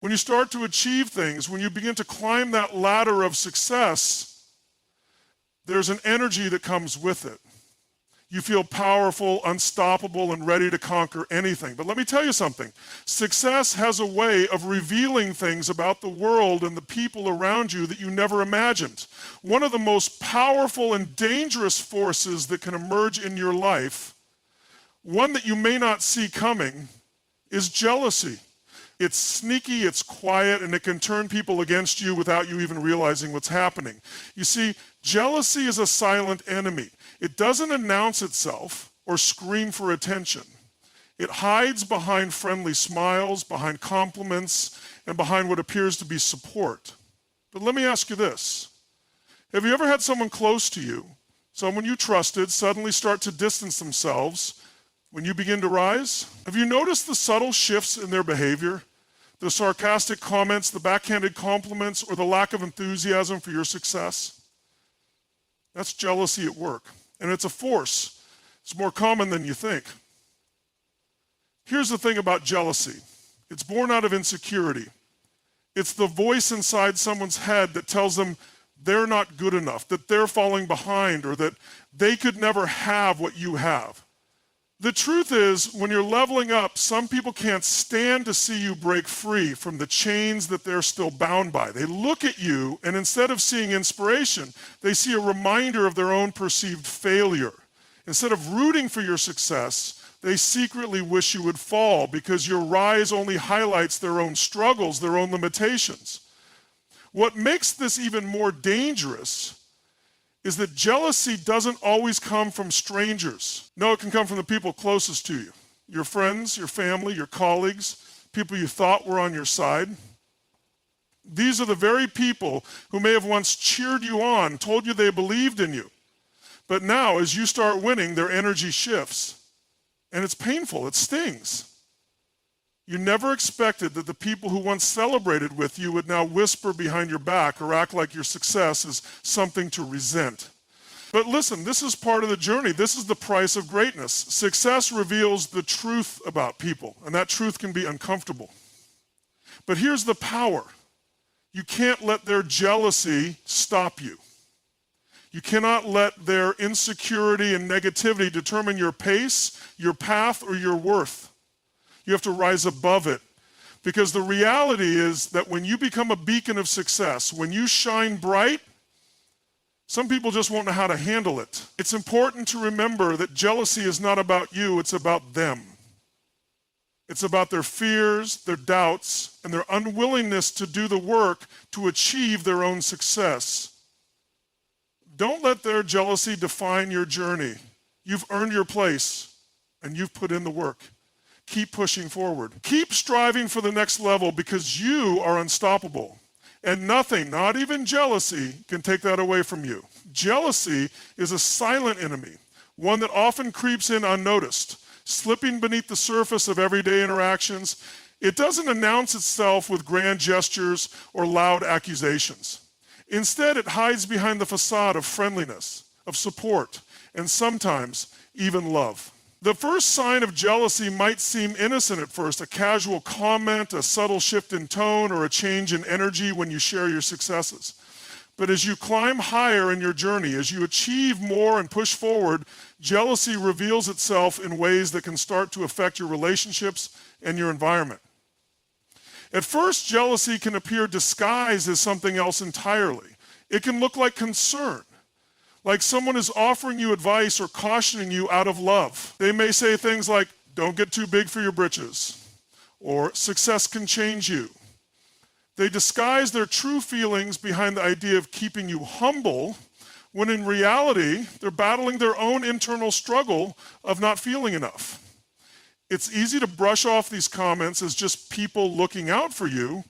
When you start to achieve things, when you begin to climb that ladder of success, there's an energy that comes with it. You feel powerful, unstoppable, and ready to conquer anything. But let me tell you something. Success has a way of revealing things about the world and the people around you that you never imagined. One of the most powerful and dangerous forces that can emerge in your life, one that you may not see coming, is jealousy. It's sneaky, it's quiet, and it can turn people against you without you even realizing what's happening. You see, jealousy is a silent enemy. It doesn't announce itself or scream for attention. It hides behind friendly smiles, behind compliments, and behind what appears to be support. But let me ask you this. Have you ever had someone close to you, someone you trusted, suddenly start to distance themselves when you begin to rise? Have you noticed the subtle shifts in their behavior? The sarcastic comments, the backhanded compliments, or the lack of enthusiasm for your success? That's jealousy at work. And it's a force. It's more common than you think. Here's the thing about jealousy. It's born out of insecurity. It's the voice inside someone's head that tells them they're not good enough, that they're falling behind, or that they could never have what you have. The truth is, when you're leveling up, some people can't stand to see you break free from the chains that they're still bound by. They look at you, and instead of seeing inspiration, they see a reminder of their own perceived failure. Instead of rooting for your success, they secretly wish you would fall because your rise only highlights their own struggles, their own limitations. What makes this even more dangerous is that jealousy doesn't always come from strangers. No, it can come from the people closest to you. Your friends, your family, your colleagues, people you thought were on your side. These are the very people who may have once cheered you on, told you they believed in you. But now, as you start winning, their energy shifts. And it's painful, it stings. You never expected that the people who once celebrated with you would now whisper behind your back or act like your success is something to resent. But listen, this is part of the journey. This is the price of greatness. Success reveals the truth about people, and that truth can be uncomfortable. But here's the power. You can't let their jealousy stop you. You cannot let their insecurity and negativity determine your pace, your path, or your worth. You have to rise above it. Because the reality is that when you become a beacon of success, when you shine bright, some people just won't know how to handle it. It's important to remember that jealousy is not about you, it's about them. It's about their fears, their doubts, and their unwillingness to do the work to achieve their own success. Don't let their jealousy define your journey. You've earned your place, and you've put in the work. Keep pushing forward. Keep striving for the next level because you are unstoppable. And nothing, not even jealousy, can take that away from you. Jealousy is a silent enemy, one that often creeps in unnoticed, slipping beneath the surface of everyday interactions. It doesn't announce itself with grand gestures or loud accusations. Instead, it hides behind the facade of friendliness, of support, and sometimes even love. The first sign of jealousy might seem innocent at first, a casual comment, a subtle shift in tone, or a change in energy when you share your successes. But as you climb higher in your journey, as you achieve more and push forward, jealousy reveals itself in ways that can start to affect your relationships and your environment. At first, jealousy can appear disguised as something else entirely. It can look like concern. Like someone is offering you advice or cautioning you out of love. They may say things like, don't get too big for your britches, or success can change you. They disguise their true feelings behind the idea of keeping you humble, when in reality, they're battling their own internal struggle of not feeling enough. It's easy to brush off these comments as just people looking out for you,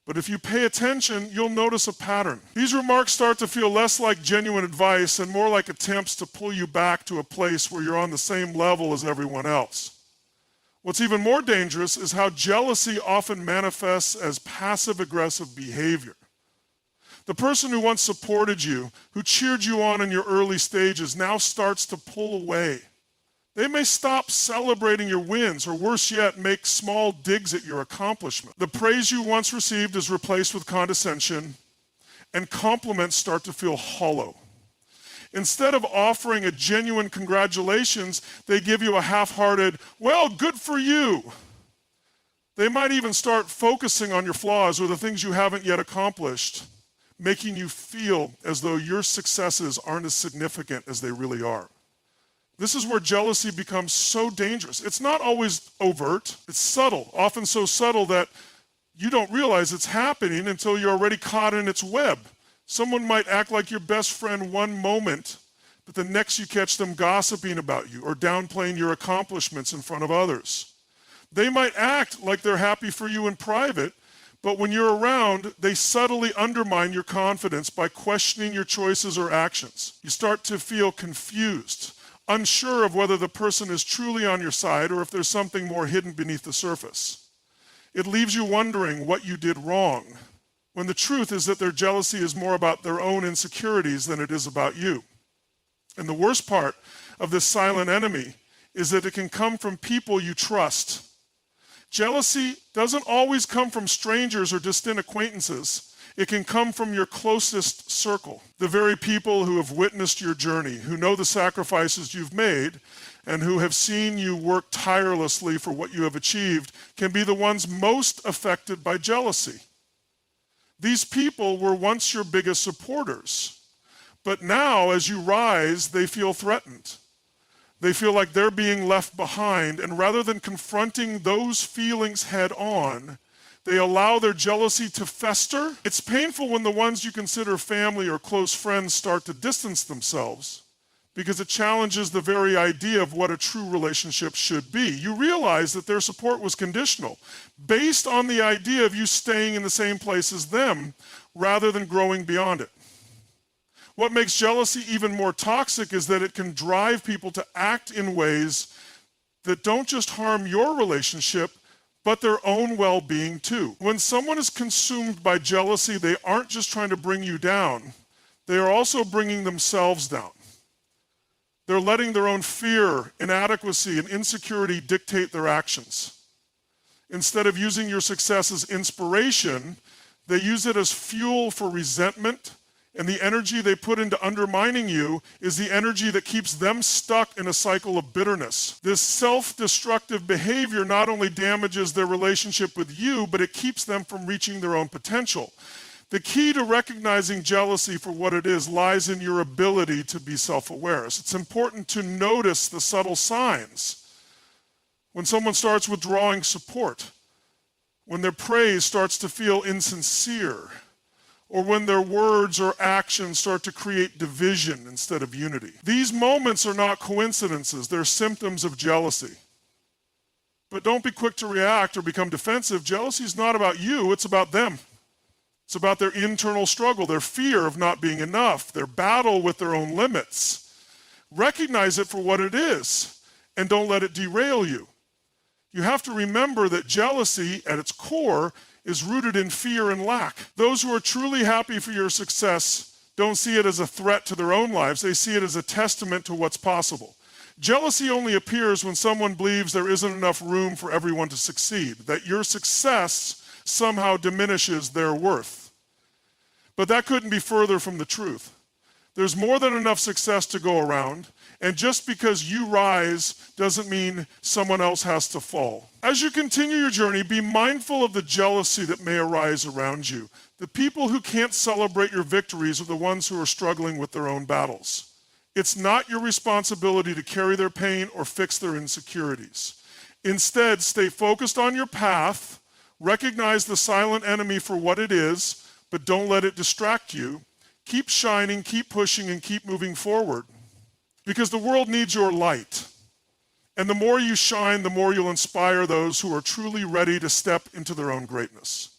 but if you pay attention, you'll notice a pattern. These remarks start to feel less like genuine advice and more like attempts to pull you back to a place where you're on the same level as everyone else. What's even more dangerous is how jealousy often manifests as passive-aggressive behavior. The person who once supported you, who cheered you on in your early stages, now starts to pull away. They may stop celebrating your wins, or worse yet, make small digs at your accomplishment. The praise you once received is replaced with condescension, and compliments start to feel hollow. Instead of offering a genuine congratulations, they give you a half-hearted, well, good for you. They might even start focusing on your flaws or the things you haven't yet accomplished, making you feel as though your successes aren't as significant as they really are. This is where jealousy becomes so dangerous. It's not always overt, it's subtle, often so subtle that you don't realize it's happening until you're already caught in its web. Someone might act like your best friend one moment, but the next you catch them gossiping about you or downplaying your accomplishments in front of others. They might act like they're happy for you in private, but when you're around, they subtly undermine your confidence by questioning your choices or actions. You start to feel confused, unsure of whether the person is truly on your side or if there's something more hidden beneath the surface. It leaves you wondering what you did wrong, when the truth is that their jealousy is more about their own insecurities than it is about you. And the worst part of this silent enemy is that it can come from people you trust. Jealousy doesn't always come from strangers or distant acquaintances. It can come from your closest circle, the very people who have witnessed your journey, who know the sacrifices you've made, and who have seen you work tirelessly for what you have achieved, can be the ones most affected by jealousy. These people were once your biggest supporters, but now as you rise, they feel threatened. They feel like they're being left behind, and rather than confronting those feelings head on, they allow their jealousy to fester. It's painful when the ones you consider family or close friends start to distance themselves, because it challenges the very idea of what a true relationship should be. You realize that their support was conditional, based on the idea of you staying in the same place as them, rather than growing beyond it. What makes jealousy even more toxic is that it can drive people to act in ways that don't just harm your relationship, but their own well-being too. When someone is consumed by jealousy, they aren't just trying to bring you down, they are also bringing themselves down. They're letting their own fear, inadequacy, and insecurity dictate their actions. Instead of using your success as inspiration, they use it as fuel for resentment, and the energy they put into undermining you is the energy that keeps them stuck in a cycle of bitterness. This self-destructive behavior not only damages their relationship with you, but it keeps them from reaching their own potential. The key to recognizing jealousy for what it is lies in your ability to be self-aware. It's important to notice the subtle signs. When someone starts withdrawing support, when their praise starts to feel insincere, or when their words or actions start to create division instead of unity. These moments are not coincidences, they're symptoms of jealousy. But don't be quick to react or become defensive. Jealousy is not about you, it's about them. It's about their internal struggle, their fear of not being enough, their battle with their own limits. Recognize it for what it is, and don't let it derail you. You have to remember that jealousy, at its core, is rooted in fear and lack. Those who are truly happy for your success don't see it as a threat to their own lives. They see it as a testament to what's possible. Jealousy only appears when someone believes there isn't enough room for everyone to succeed, that your success somehow diminishes their worth. But that couldn't be further from the truth. There's more than enough success to go around, and just because you rise doesn't mean someone else has to fall. As you continue your journey, be mindful of the jealousy that may arise around you. The people who can't celebrate your victories are the ones who are struggling with their own battles. It's not your responsibility to carry their pain or fix their insecurities. Instead, stay focused on your path, recognize the silent enemy for what it is, but don't let it distract you. Keep shining, keep pushing, and keep moving forward. Because the world needs your light. And the more you shine, the more you'll inspire those who are truly ready to step into their own greatness.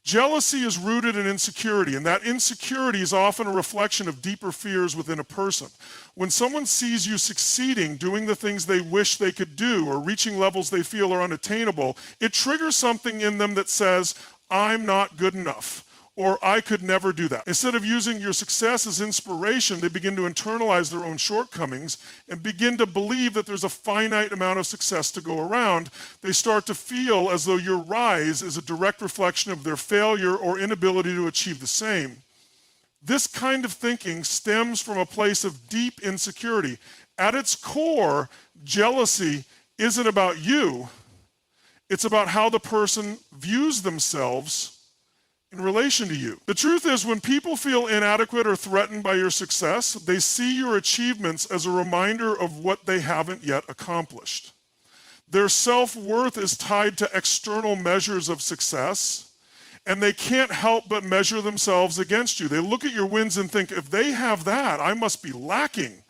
Jealousy is rooted in insecurity, and that insecurity is often a reflection of deeper fears within a person. When someone sees you succeeding, doing the things they wish they could do, or reaching levels they feel are unattainable, it triggers something in them that says, I'm not good enough, or I could never do that. Instead of using your success as inspiration, they begin to internalize their own shortcomings and begin to believe that there's a finite amount of success to go around. They start to feel as though your rise is a direct reflection of their failure or inability to achieve the same. This kind of thinking stems from a place of deep insecurity. At its core, jealousy isn't about you. It's about how the person views themselves in relation to you. The truth is, when people feel inadequate or threatened by your success, they see your achievements as a reminder of what they haven't yet accomplished. Their self-worth is tied to external measures of success, and they can't help but measure themselves against you. They look at your wins and think, if they have that, I must be lacking.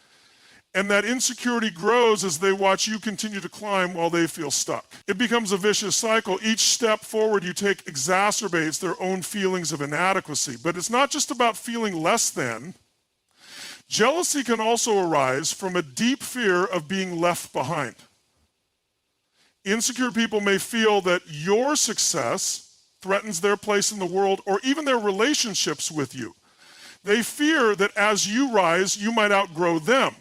And that insecurity grows as they watch you continue to climb while they feel stuck. It becomes a vicious cycle. Each step forward you take exacerbates their own feelings of inadequacy. But it's not just about feeling less than. Jealousy can also arise from a deep fear of being left behind. Insecure people may feel that your success threatens their place in the world or even their relationships with you. They fear that as you rise, you might outgrow them,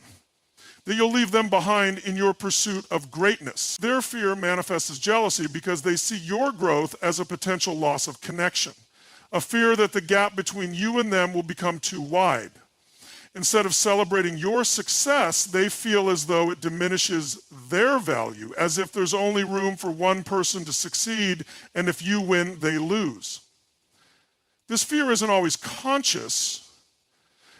that you'll leave them behind in your pursuit of greatness. Their fear manifests as jealousy because they see your growth as a potential loss of connection, a fear that the gap between you and them will become too wide. Instead of celebrating your success, they feel as though it diminishes their value, as if there's only room for one person to succeed, and if you win, they lose. This fear isn't always conscious.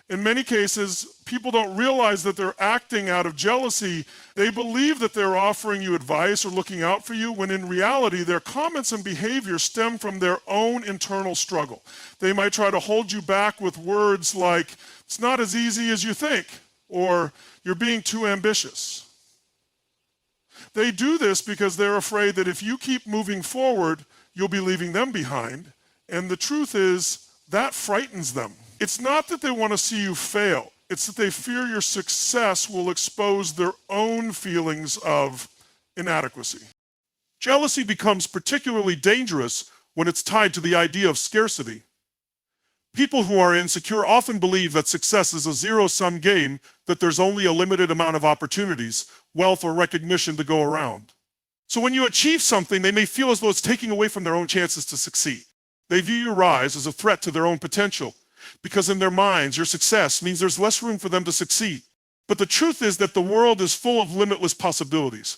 In many cases, people don't realize that they're acting out of jealousy. They believe that they're offering you advice or looking out for you, when in reality, their comments and behavior stem from their own internal struggle. They might try to hold you back with words like, it's not as easy as you think, or you're being too ambitious. They do this because they're afraid that if you keep moving forward, you'll be leaving them behind. And the truth is, that frightens them. It's not that they want to see you fail. It's that they fear your success will expose their own feelings of inadequacy. Jealousy becomes particularly dangerous when it's tied to the idea of scarcity. People who are insecure often believe that success is a zero-sum game, that there's only a limited amount of opportunities, wealth, or recognition to go around. So when you achieve something, they may feel as though it's taking away from their own chances to succeed. They view your rise as a threat to their own potential, because in their minds, your success means there's less room for them to succeed. But the truth is that the world is full of limitless possibilities.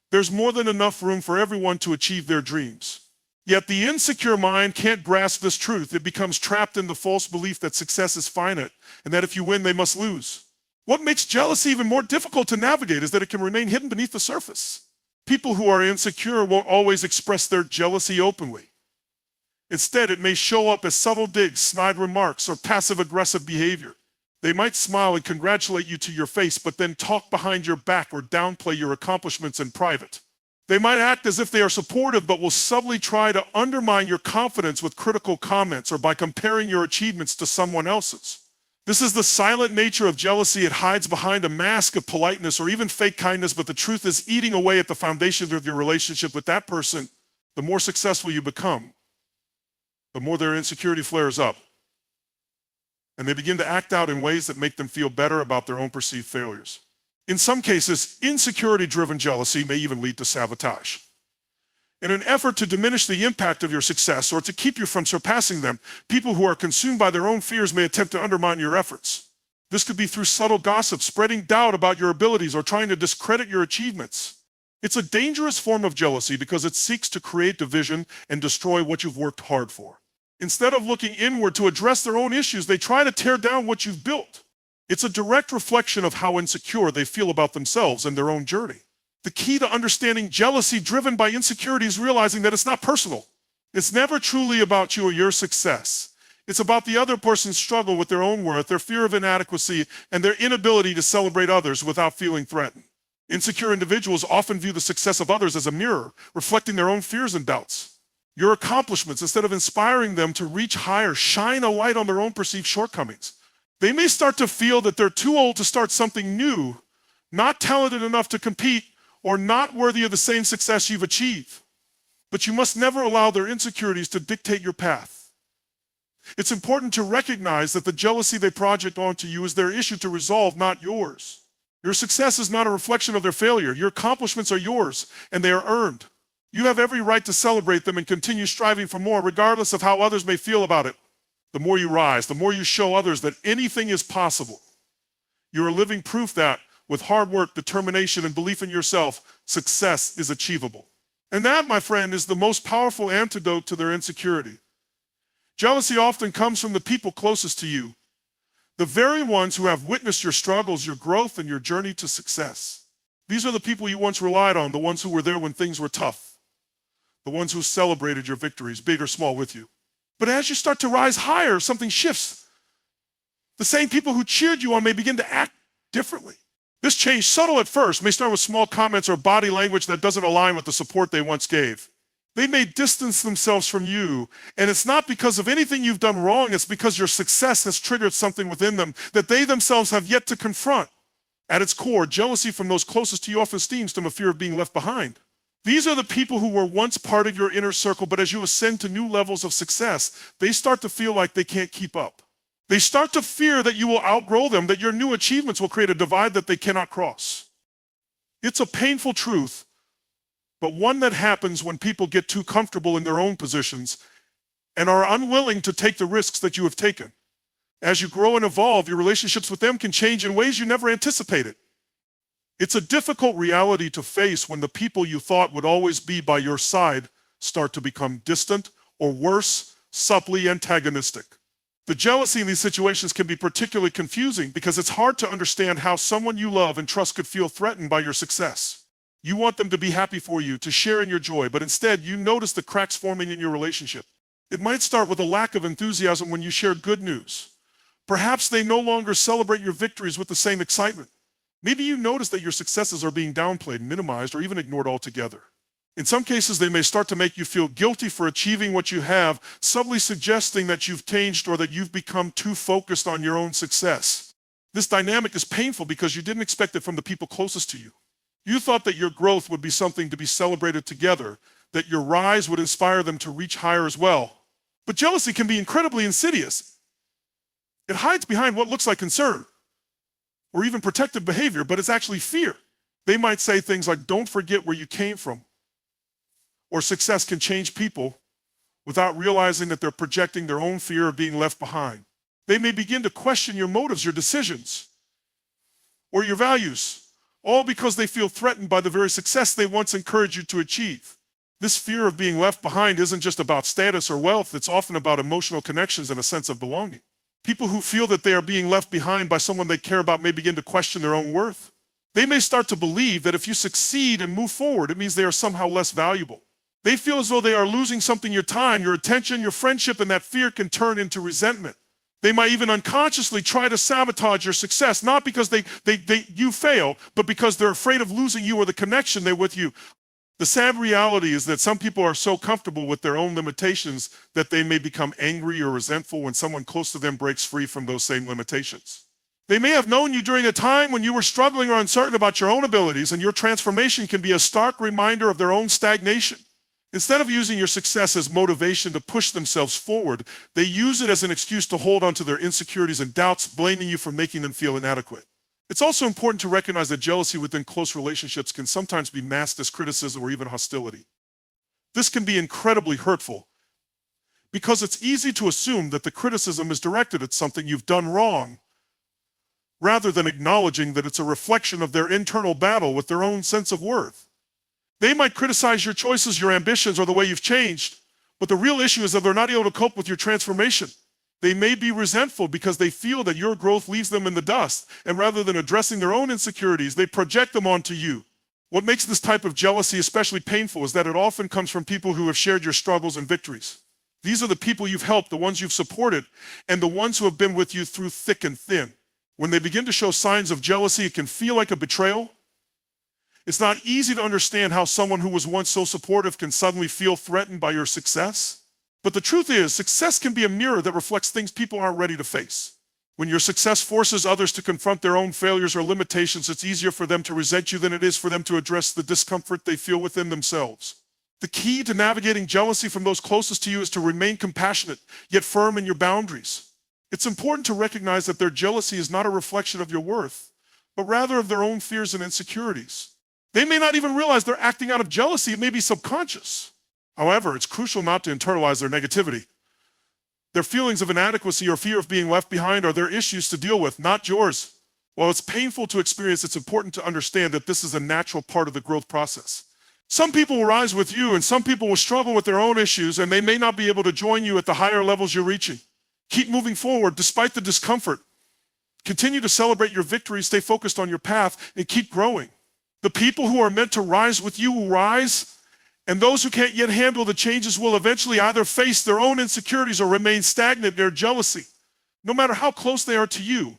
There's more than enough room for everyone to achieve their dreams. Yet the insecure mind can't grasp this truth. It becomes trapped in the false belief that success is finite and that if you win, they must lose. What makes jealousy even more difficult to navigate is that it can remain hidden beneath the surface. People who are insecure won't always express their jealousy openly. Instead, it may show up as subtle digs, snide remarks, or passive-aggressive behavior. They might smile and congratulate you to your face, but then talk behind your back or downplay your accomplishments in private. They might act as if they are supportive, but will subtly try to undermine your confidence with critical comments or by comparing your achievements to someone else's. This is the silent nature of jealousy. It hides behind a mask of politeness or even fake kindness, but the truth is eating away at the foundation of your relationship with that person. The more successful you become, the more their insecurity flares up. And they begin to act out in ways that make them feel better about their own perceived failures. In some cases, insecurity-driven jealousy may even lead to sabotage. In an effort to diminish the impact of your success or to keep you from surpassing them, people who are consumed by their own fears may attempt to undermine your efforts. This could be through subtle gossip, spreading doubt about your abilities, or trying to discredit your achievements. It's a dangerous form of jealousy because it seeks to create division and destroy what you've worked hard for. Instead of looking inward to address their own issues, they try to tear down what you've built. It's a direct reflection of how insecure they feel about themselves and their own journey. The key to understanding jealousy driven by insecurity is realizing that it's not personal. It's never truly about you or your success. It's about the other person's struggle with their own worth, their fear of inadequacy, and their inability to celebrate others without feeling threatened. Insecure individuals often view the success of others as a mirror, reflecting their own fears and doubts. Your accomplishments, instead of inspiring them to reach higher, shine a light on their own perceived shortcomings. They may start to feel that they're too old to start something new, not talented enough to compete, or not worthy of the same success you've achieved. But you must never allow their insecurities to dictate your path. It's important to recognize that the jealousy they project onto you is their issue to resolve, not yours. Your success is not a reflection of their failure. Your accomplishments are yours, and they are earned. You have every right to celebrate them and continue striving for more, regardless of how others may feel about it. The more you rise, the more you show others that anything is possible. You are living proof that, with hard work, determination, and belief in yourself, success is achievable. And that, my friend, is the most powerful antidote to their insecurity. Jealousy often comes from the people closest to you, the very ones who have witnessed your struggles, your growth, and your journey to success. These are the people you once relied on, the ones who were there when things were tough, the ones who celebrated your victories, big or small, with you. But as you start to rise higher, something shifts. The same people who cheered you on may begin to act differently. This change, subtle at first, may start with small comments or body language that doesn't align with the support they once gave. They may distance themselves from you, and it's not because of anything you've done wrong, it's because your success has triggered something within them that they themselves have yet to confront. At its core, jealousy from those closest to you often stems from a fear of being left behind. These are the people who were once part of your inner circle, but as you ascend to new levels of success, they start to feel like they can't keep up. They start to fear that you will outgrow them, that your new achievements will create a divide that they cannot cross. It's a painful truth, but one that happens when people get too comfortable in their own positions and are unwilling to take the risks that you have taken. As you grow and evolve, your relationships with them can change in ways you never anticipated. It's a difficult reality to face when the people you thought would always be by your side start to become distant, or worse, subtly antagonistic. The jealousy in these situations can be particularly confusing because it's hard to understand how someone you love and trust could feel threatened by your success. You want them to be happy for you, to share in your joy, but instead you notice the cracks forming in your relationship. It might start with a lack of enthusiasm when you share good news. Perhaps they no longer celebrate your victories with the same excitement. Maybe you notice that your successes are being downplayed, minimized, or even ignored altogether. In some cases, they may start to make you feel guilty for achieving what you have, subtly suggesting that you've changed or that you've become too focused on your own success. This dynamic is painful because you didn't expect it from the people closest to you. You thought that your growth would be something to be celebrated together, that your rise would inspire them to reach higher as well. But jealousy can be incredibly insidious. It hides behind what looks like concern or even protective behavior, but it's actually fear. They might say things like, "Don't forget where you came from," or "Success can change people," without realizing that they're projecting their own fear of being left behind. They may begin to question your motives, your decisions, or your values, all because they feel threatened by the very success they once encouraged you to achieve. This fear of being left behind isn't just about status or wealth, it's often about emotional connections and a sense of belonging. People who feel that they are being left behind by someone they care about may begin to question their own worth. They may start to believe that if you succeed and move forward, it means they are somehow less valuable. They feel as though they are losing something, your time, your attention, your friendship, and that fear can turn into resentment. They might even unconsciously try to sabotage your success, not because you fail, but because they're afraid of losing you or the connection they with you. The sad reality is that some people are so comfortable with their own limitations that they may become angry or resentful when someone close to them breaks free from those same limitations. They may have known you during a time when you were struggling or uncertain about your own abilities, and your transformation can be a stark reminder of their own stagnation. Instead of using your success as motivation to push themselves forward, they use it as an excuse to hold on to their insecurities and doubts, blaming you for making them feel inadequate. It's also important to recognize that jealousy within close relationships can sometimes be masked as criticism or even hostility. This can be incredibly hurtful because it's easy to assume that the criticism is directed at something you've done wrong, rather than acknowledging that it's a reflection of their internal battle with their own sense of worth. They might criticize your choices, your ambitions, or the way you've changed, but the real issue is that they're not able to cope with your transformation. They may be resentful because they feel that your growth leaves them in the dust, and rather than addressing their own insecurities, they project them onto you. What makes this type of jealousy especially painful is that it often comes from people who have shared your struggles and victories. These are the people you've helped, the ones you've supported, and the ones who have been with you through thick and thin. When they begin to show signs of jealousy, it can feel like a betrayal. It's not easy to understand how someone who was once so supportive can suddenly feel threatened by your success. But the truth is, success can be a mirror that reflects things people aren't ready to face. When your success forces others to confront their own failures or limitations, it's easier for them to resent you than it is for them to address the discomfort they feel within themselves. The key to navigating jealousy from those closest to you is to remain compassionate, yet firm in your boundaries. It's important to recognize that their jealousy is not a reflection of your worth, but rather of their own fears and insecurities. They may not even realize they're acting out of jealousy. It may be subconscious. However, it's crucial not to internalize their negativity. Their feelings of inadequacy or fear of being left behind are their issues to deal with, not yours. While it's painful to experience, it's important to understand that this is a natural part of the growth process. Some people will rise with you, and some people will struggle with their own issues, and they may not be able to join you at the higher levels you're reaching. Keep moving forward despite the discomfort. Continue to celebrate your victories, stay focused on your path, and keep growing. The people who are meant to rise with you will rise, and those who can't yet handle the changes will eventually either face their own insecurities or remain stagnant in their jealousy. No matter how close they are to you,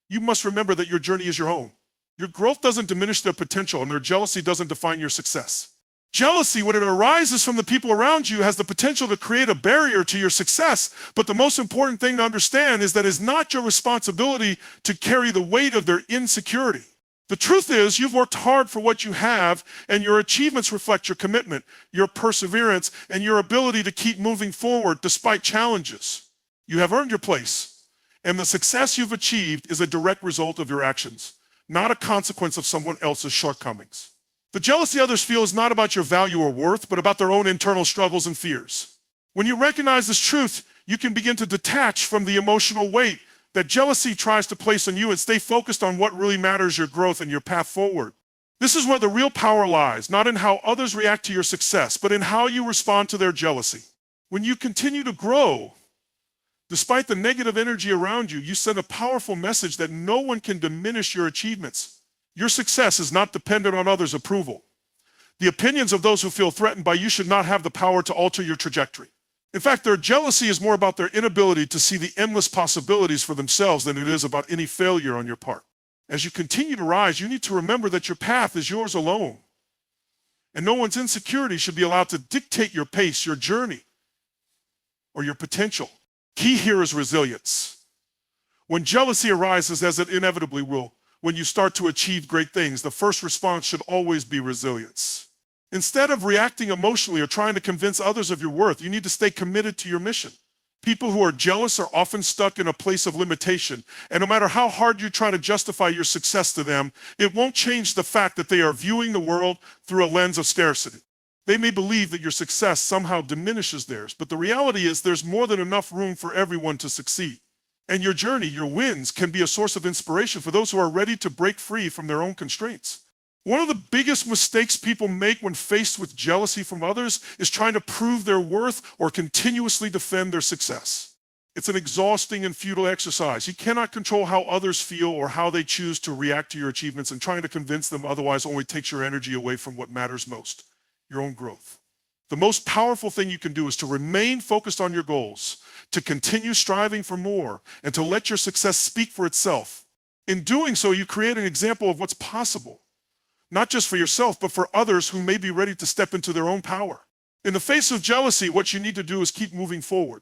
you must remember that your journey is your own. Your growth doesn't diminish their potential, and their jealousy doesn't define your success. Jealousy, when it arises from the people around you, has the potential to create a barrier to your success. But the most important thing to understand is that it's not your responsibility to carry the weight of their insecurity. The truth is, you've worked hard for what you have, and your achievements reflect your commitment, your perseverance, and your ability to keep moving forward despite challenges. You have earned your place, and the success you've achieved is a direct result of your actions, not a consequence of someone else's shortcomings. The jealousy others feel is not about your value or worth, but about their own internal struggles and fears. When you recognize this truth, you can begin to detach from the emotional weight that jealousy tries to place on you and stay focused on what really matters, your growth and your path forward. This is where the real power lies, not in how others react to your success, but in how you respond to their jealousy. When you continue to grow, despite the negative energy around you, you send a powerful message that no one can diminish your achievements. Your success is not dependent on others' approval. The opinions of those who feel threatened by you should not have the power to alter your trajectory. In fact, their jealousy is more about their inability to see the endless possibilities for themselves than it is about any failure on your part. As you continue to rise, you need to remember that your path is yours alone. And no one's insecurity should be allowed to dictate your pace, your journey, or your potential. Key here is resilience. When jealousy arises, as it inevitably will, when you start to achieve great things, the first response should always be resilience. Instead of reacting emotionally or trying to convince others of your worth, you need to stay committed to your mission. People who are jealous are often stuck in a place of limitation, and no matter how hard you try to justify your success to them, it won't change the fact that they are viewing the world through a lens of scarcity. They may believe that your success somehow diminishes theirs, but the reality is there's more than enough room for everyone to succeed. And your journey, your wins, can be a source of inspiration for those who are ready to break free from their own constraints. One of the biggest mistakes people make when faced with jealousy from others is trying to prove their worth or continuously defend their success. It's an exhausting and futile exercise. You cannot control how others feel or how they choose to react to your achievements, and trying to convince them otherwise only takes your energy away from what matters most, your own growth. The most powerful thing you can do is to remain focused on your goals, to continue striving for more, and to let your success speak for itself. In doing so, you create an example of what's possible, not just for yourself, but for others who may be ready to step into their own power. In the face of jealousy, what you need to do is keep moving forward.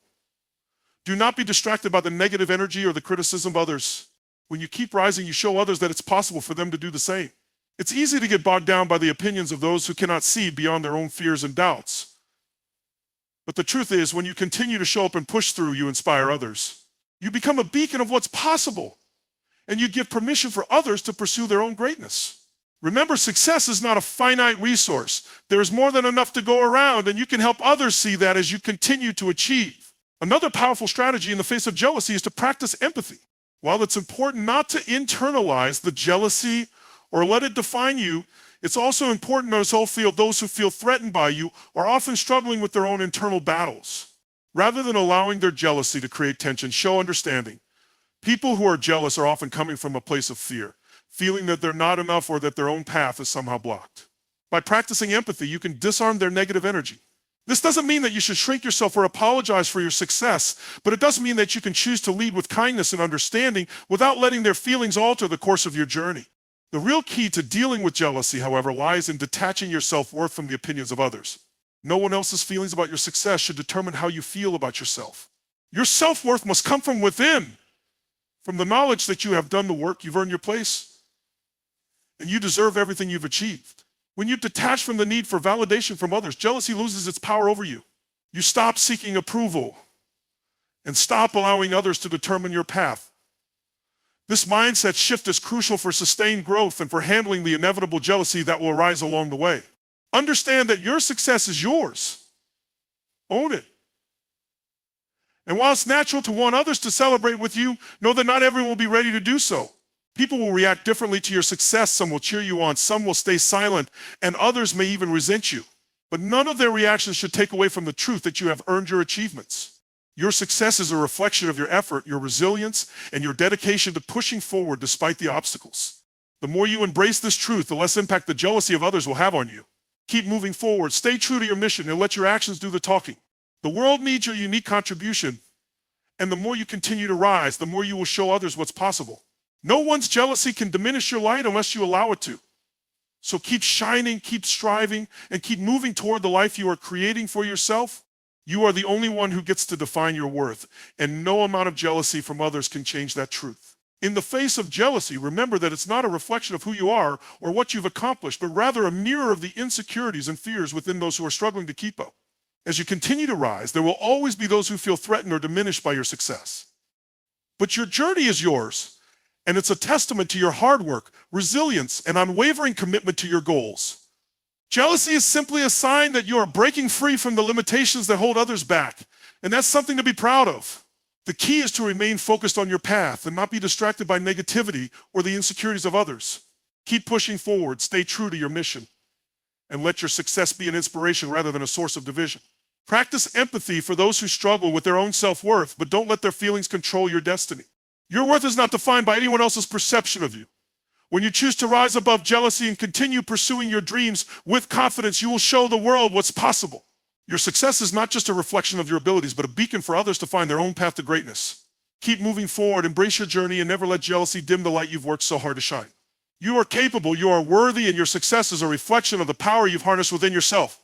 Do not be distracted by the negative energy or the criticism of others. When you keep rising, you show others that it's possible for them to do the same. It's easy to get bogged down by the opinions of those who cannot see beyond their own fears and doubts. But the truth is, when you continue to show up and push through, you inspire others. You become a beacon of what's possible, and you give permission for others to pursue their own greatness. Remember, success is not a finite resource. There is more than enough to go around, and you can help others see that as you continue to achieve. Another powerful strategy in the face of jealousy is to practice empathy. While it's important not to internalize the jealousy or let it define you, it's also important to also feel those who feel threatened by you are often struggling with their own internal battles. Rather than allowing their jealousy to create tension, show understanding. People who are jealous are often coming from a place of fear, feeling that they're not enough or that their own path is somehow blocked. By practicing empathy, you can disarm their negative energy. This doesn't mean that you should shrink yourself or apologize for your success, but it does mean that you can choose to lead with kindness and understanding without letting their feelings alter the course of your journey. The real key to dealing with jealousy, however, lies in detaching your self-worth from the opinions of others. No one else's feelings about your success should determine how you feel about yourself. Your self-worth must come from within, from the knowledge that you have done the work, you've earned your place, and you deserve everything you've achieved. When you detach from the need for validation from others, jealousy loses its power over you. You stop seeking approval and stop allowing others to determine your path. This mindset shift is crucial for sustained growth and for handling the inevitable jealousy that will arise along the way. Understand that your success is yours. Own it. And while it's natural to want others to celebrate with you, know that not everyone will be ready to do so. People will react differently to your success. Some will cheer you on, some will stay silent, and others may even resent you. But none of their reactions should take away from the truth that you have earned your achievements. Your success is a reflection of your effort, your resilience, and your dedication to pushing forward despite the obstacles. The more you embrace this truth, the less impact the jealousy of others will have on you. Keep moving forward, stay true to your mission, and let your actions do the talking. The world needs your unique contribution, and the more you continue to rise, the more you will show others what's possible. No one's jealousy can diminish your light unless you allow it to. So keep shining, keep striving, and keep moving toward the life you are creating for yourself. You are the only one who gets to define your worth, and no amount of jealousy from others can change that truth. In the face of jealousy, remember that it's not a reflection of who you are or what you've accomplished, but rather a mirror of the insecurities and fears within those who are struggling to keep up. As you continue to rise, there will always be those who feel threatened or diminished by your success. But your journey is yours, and it's a testament to your hard work, resilience, and unwavering commitment to your goals. Jealousy is simply a sign that you are breaking free from the limitations that hold others back, and that's something to be proud of. The key is to remain focused on your path and not be distracted by negativity or the insecurities of others. Keep pushing forward, stay true to your mission, and let your success be an inspiration rather than a source of division. Practice empathy for those who struggle with their own self-worth, but don't let their feelings control your destiny. Your worth is not defined by anyone else's perception of you. When you choose to rise above jealousy and continue pursuing your dreams with confidence, you will show the world what's possible. Your success is not just a reflection of your abilities, but a beacon for others to find their own path to greatness. Keep moving forward, embrace your journey, and never let jealousy dim the light you've worked so hard to shine. You are capable, you are worthy, and your success is a reflection of the power you've harnessed within yourself.